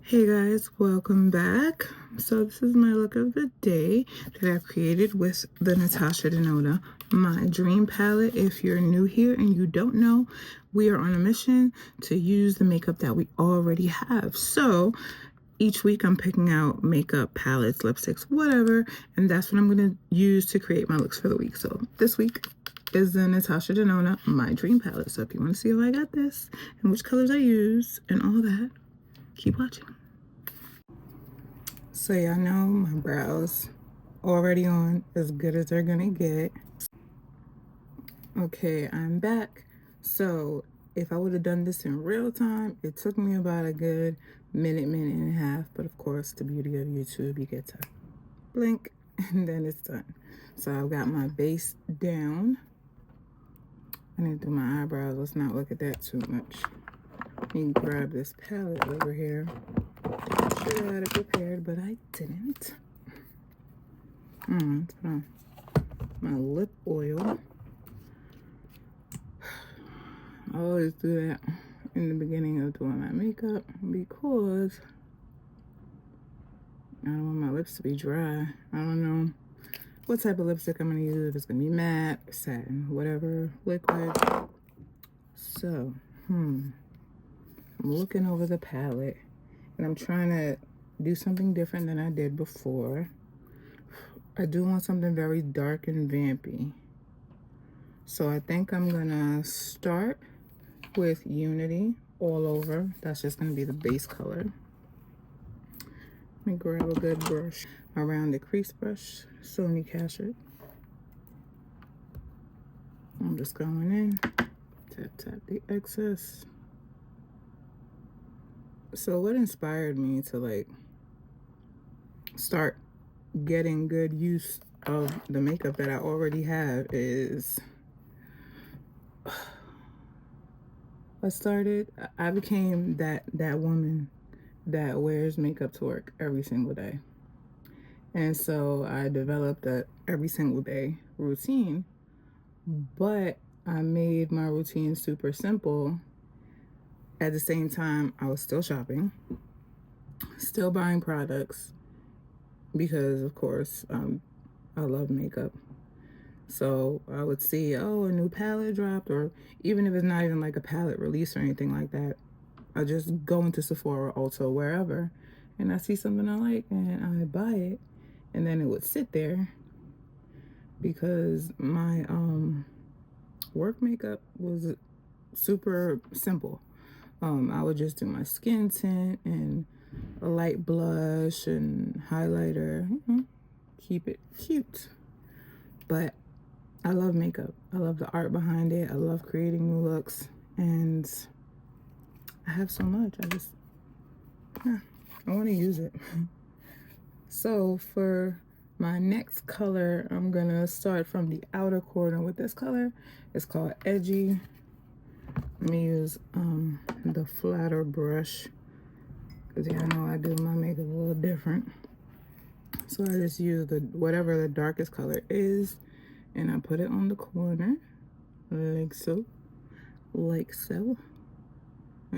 Hey guys, welcome back. So this is my look of the day that I've created with the Natasha Denona, my dream palette. If you're new here and you don't know, we are on a mission to use the makeup that we already have. So each week I'm picking out makeup, palettes, lipsticks, whatever, and that's what I'm going to use to create my looks for the week. So this week is the Natasha Denona, my dream palette. So if you want to see how I got this and which colors I use and all that, keep watching. So y'all know my brows already on as good as they're gonna get. Okay, I'm back. So if I would have done this in real time, it took me about a good minute and a half. But of course, the beauty of YouTube, you get to blink and then it's done. So I've got my base down. I need to do my eyebrows. Let's not look at that too much. Let me grab this palette over here. Should have had it prepared, but I didn't. Let's put on my lip oil. I always do that in the beginning of doing my makeup because I don't want my lips to be dry. I don't know what type of lipstick I'm going to use. If it's going to be matte, satin, whatever, liquid. So, I'm looking over the palette and I'm trying to do something different than I did before. I do want something very dark and vampy. So I think I'm gonna start with Unity all over. That's just gonna be the base color. Let me grab a good brush. A rounded crease brush, Sony Cashert. I'm just going in, tap the excess. So what inspired me to like start getting good use of the makeup that I already have is I became that woman that wears makeup to work every single day. And so I developed a every single day routine, but I made my routine super simple. At the same time, I was still shopping, still buying products because of course, I love makeup. So I would see, oh, a new palette dropped, or even if it's not even like a palette release or anything like that, I just go into Sephora, Ulta, wherever, and I see something I like and I buy it, and then it would sit there because my work makeup was super simple. I would just do my skin tint and a light blush and highlighter, keep it cute. But I love makeup. I love the art behind it. I love creating new looks, and I have so much. I want to use it. So for my next color, I'm gonna start from the outer corner with this color. It's called Edgy. Let me use the flatter brush because I know I do my makeup a little different. So I just use whatever the darkest color is, and I put it on the corner like so. And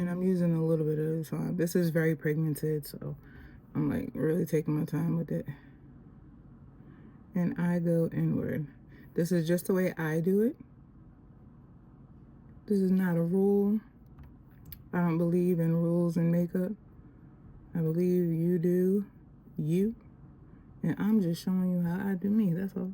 I'm using a little bit at a time. This is very pigmented, so I'm like really taking my time with it. And I go inward. This is just the way I do it. This is not a rule. I don't believe in rules in makeup. I believe you do you. And I'm just showing you how I do me, that's all.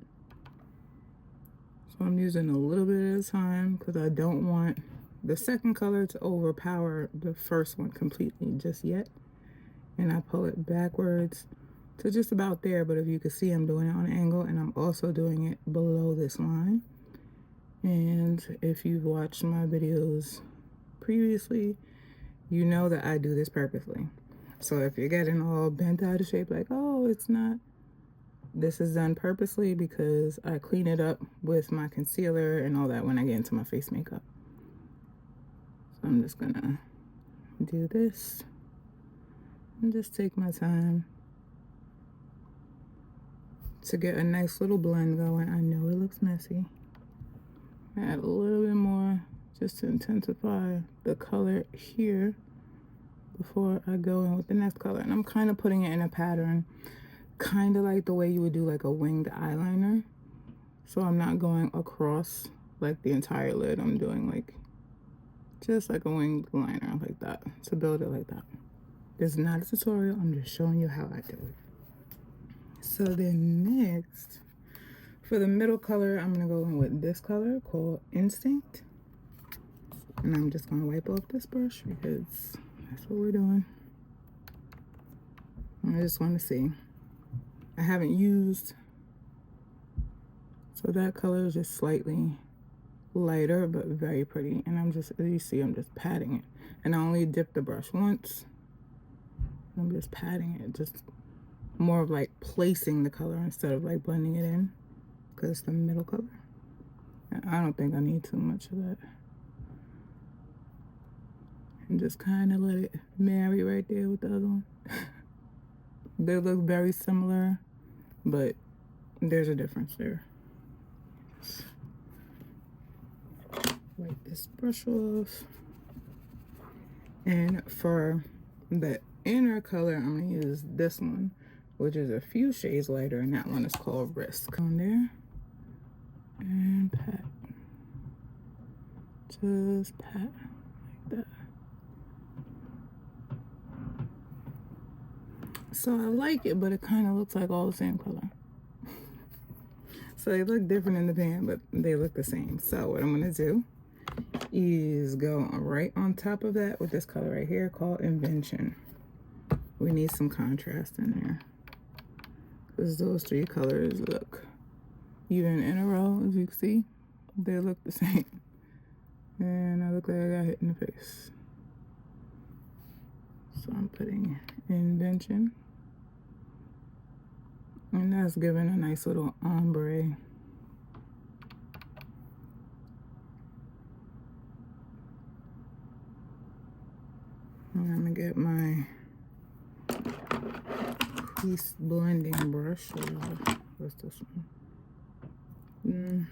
So I'm using a little bit at a time because I don't want the second color to overpower the first one completely just yet. And I pull it backwards to just about there, but if you can see, I'm doing it on an angle, and I'm also doing it below this line. And if you've watched my videos previously, you know that I do this purposely. So if you're getting all bent out of shape like, oh, it's not, this is done purposely because I clean it up with my concealer and all that when I get into my face makeup. So I'm just gonna do this and just take my time to get a nice little blend going. I know it looks messy. Add a little bit more just to intensify the color here before I go in with the next color. And I'm kind of putting it in a pattern, kind of like the way you would do like a winged eyeliner. So I'm not going across like the entire lid. I'm doing like just like a winged liner like that, to build it like that. This is not a tutorial, I'm just showing you how I do it. So then next, for the middle color, I'm gonna go in with this color called Instinct. And I'm just gonna wipe off this brush because that's what we're doing. I just want to see. I haven't used, so that color is just slightly lighter but very pretty. And I'm just, as you see, I'm just patting it. And I only dip the brush once. I'm just patting it, just more of like placing the color instead of like blending it in, because it's the middle color. And I don't think I need too much of that. And just kind of let it marry right there with the other one. They look very similar, but there's a difference there. Just wipe this brush off. And for the inner color, I'm gonna use this one, which is a few shades lighter, and that one is called Risk. On there and pat. Just pat like that. So I like it, but it kind of looks like all the same color. So they look different in the pan, but they look the same. So what I'm gonna do is go right on top of that with this color right here called Invention. We need some contrast in there, because those three colors look, even in a row, as you can see, they look the same. And I look like I got hit in the face. So I'm putting Invention. And that's giving a nice little ombre. And I'm gonna get my crease blending brush. What's this one?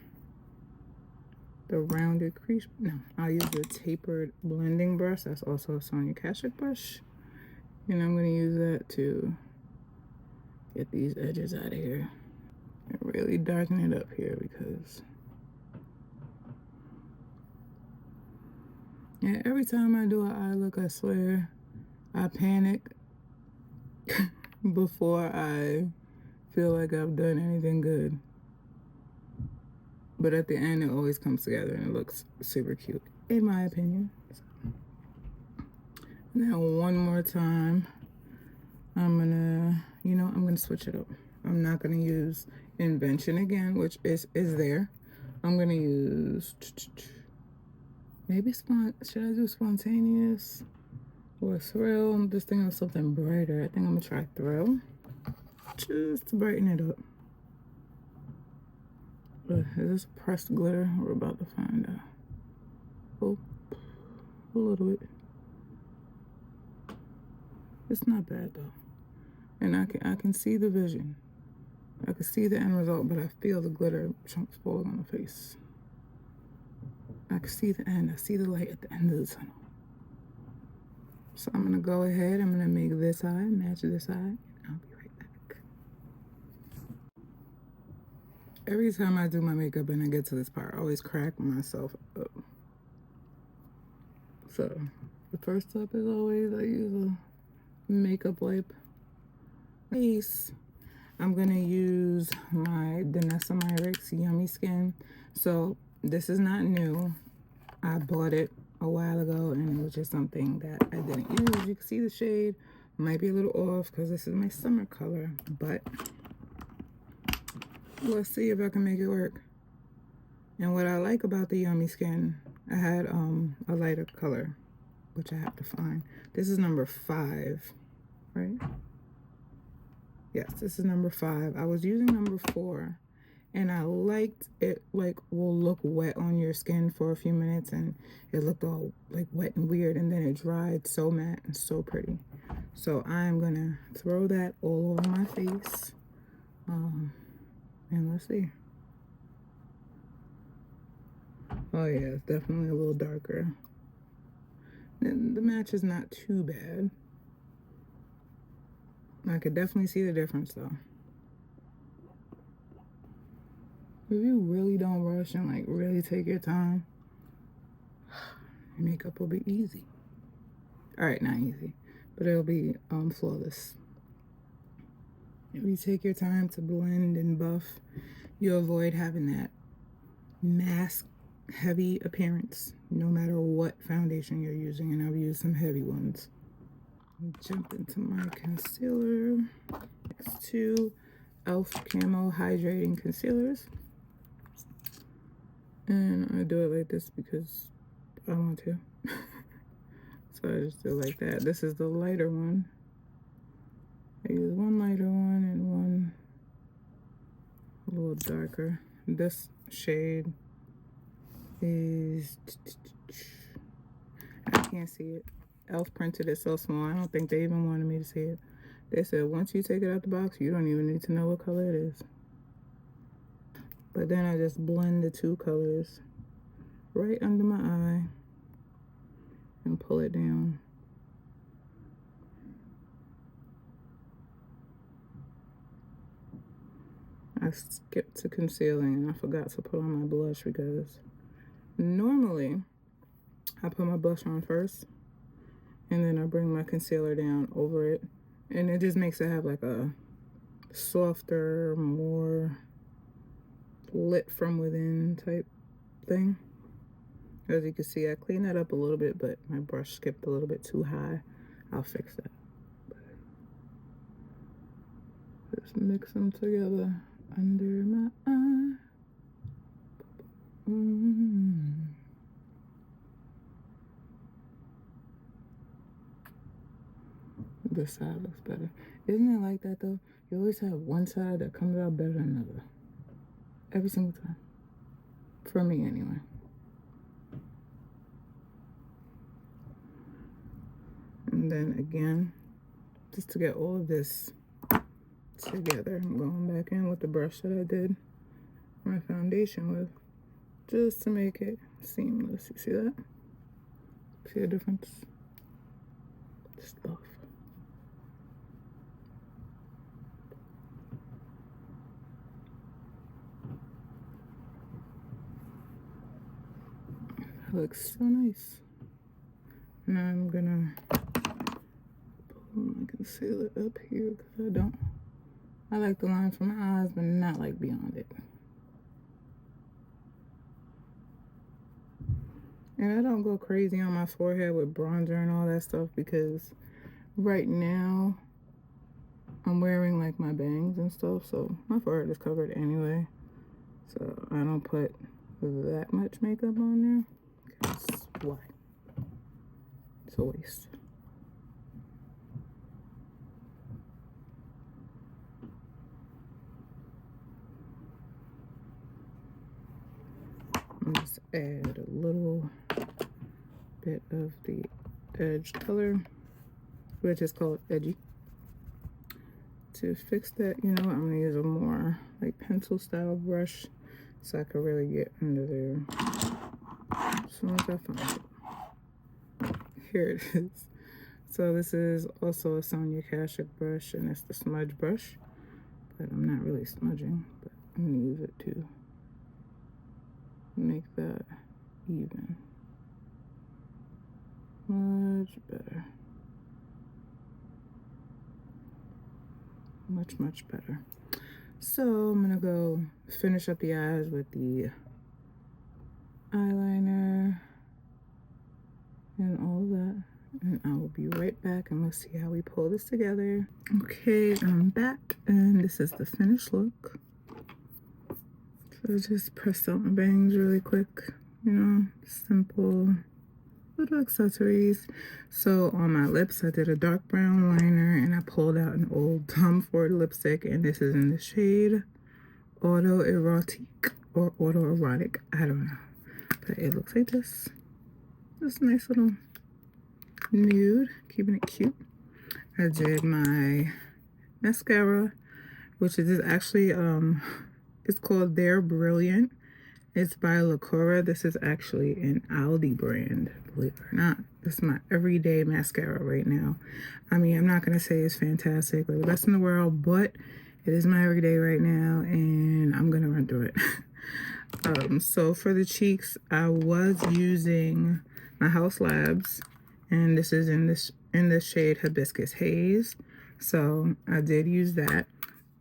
The rounded crease. No, I'll use the tapered blending brush. That's also a Sonia Kashuk brush. And I'm gonna use that to get these edges out of here and really darken it up here, because yeah, every time I do an eye look, I swear I panic before I feel like I've done anything good. But at the end, it always comes together and it looks super cute, in my opinion. Now, one more time, I'm gonna switch it up. I'm not gonna use Invention again, which is there. I'm gonna use maybe should I do Spontaneous or Thrill? I'm just thinking of something brighter. I think I'm gonna try Thrill, just to brighten it up. But is this pressed glitter? We're about to find out. Oh, a little bit. It's not bad though. And I can see the vision. I can see the end result, but I feel the glitter chunks falling on the face. I can see the end. I see the light at the end of the tunnel. So I'm gonna go ahead. I'm gonna make this eye match this eye, and I'll be right back. Every time I do my makeup and I get to this part, I always crack myself up. So the first step is always I use a makeup wipe. Face. I'm gonna use my Dynessa Myricks Yummy Skin. So this is not new. I bought it a while ago and it was just something that I didn't use. You can see the shade might be a little off because this is my summer color, but let's see if I can make it work. And what I like about the Yummy Skin, I had a lighter color, which I have to find. This is number 5, right? Yes, this is number 5. I was using number 4, and I liked it. Like, will look wet on your skin for a few minutes, and it looked all like wet and weird, and then it dried so matte and so pretty. So I'm gonna throw that all over my face, and let's see. Oh yeah, it's definitely a little darker. And the match is not too bad. I could definitely see the difference though. If you really don't rush and like really take your time, your makeup will be easy. All right, not easy, but it'll be flawless. If you take your time to blend and buff, you avoid having that mask heavy appearance no matter what foundation you're using, and I've used some heavy ones. Jump into my concealer. It's 2 e.l.f. Camo Hydrating Concealers. And I do it like this because I want to. So I just do it like that. This is the lighter one. I use one lighter one and one a little darker. This shade is, I can't see it. e.l.f. printed it so small, I don't think they even wanted me to see it. They said once you take it out the box, you don't even need to know what color it is. But then I just blend the 2 colors right under my eye and pull it down. I skipped to concealing and I forgot to put on my blush because normally I put my blush on first and then I bring my concealer down over it, and it just makes it have like a softer, more lit from within type thing. As you can see, I cleaned that up a little bit, but my brush skipped a little bit too high. I'll fix that. Just mix them together under my eye. This side looks better. Isn't it like that though? You always have one side that comes out better than another. Every single time. For me anyway. And then again, just to get all of this together, I'm going back in with the brush that I did my foundation with, just to make it seamless. You see that? See the difference? Stuff. That looks so nice. Now I'm gonna pull my concealer up here because I like the line from my eyes, but not like beyond it. And I don't go crazy on my forehead with bronzer and all that stuff because right now I'm wearing like my bangs and stuff, so my forehead is covered anyway. So I don't put that much makeup on there because why? It's a waste. Just add a little bit of the edge color, which is called Edgy. To fix that, you know, I'm gonna use a more like pencil style brush so I can really get under there. As soon as I find it. Here it is. So this is also a Sonia Kashuk brush, and it's the smudge brush, but I'm not really smudging, but I'm gonna use it to make that even. Much better. Much, much better. So I'm gonna go finish up the eyes with the eyeliner and all that, and I will be right back and we'll see how we pull this together. Okay, I'm back and this is the finished look. So just press out my bangs really quick, you know, simple little accessories. So on my lips I did a dark brown liner and I pulled out an old Tom Ford lipstick, and this is in the shade Autoerotique or Autoerotic, I don't know, but it looks like this. This nice little nude, keeping it cute. I did my mascara, which is actually it's called They're Brilliant, It's by Lacora. This is actually an Aldi brand, believe it or not. This is my everyday mascara right now. I mean, I'm not going to say it's fantastic or the best in the world, but it is my everyday right now, and I'm going to run through it. So for the cheeks, I was using my Haus Labs, and this is in this shade Hibiscus Haze. So I did use that.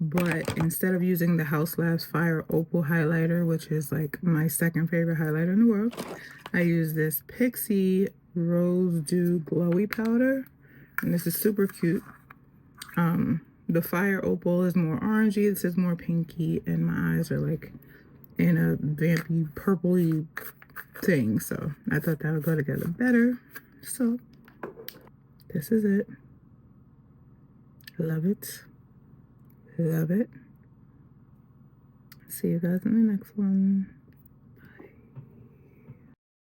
But instead of using the Haus Labs Fire Opal highlighter, which is like my second favorite highlighter in the world, I use this Pixi Rose Dew Glowy Powder. And this is super cute. The Fire Opal is more orangey. This is more pinky. And my eyes are like in a vampy purpley thing. So I thought that would go together better. So this is it. Love it. Love it. See you guys in the next one.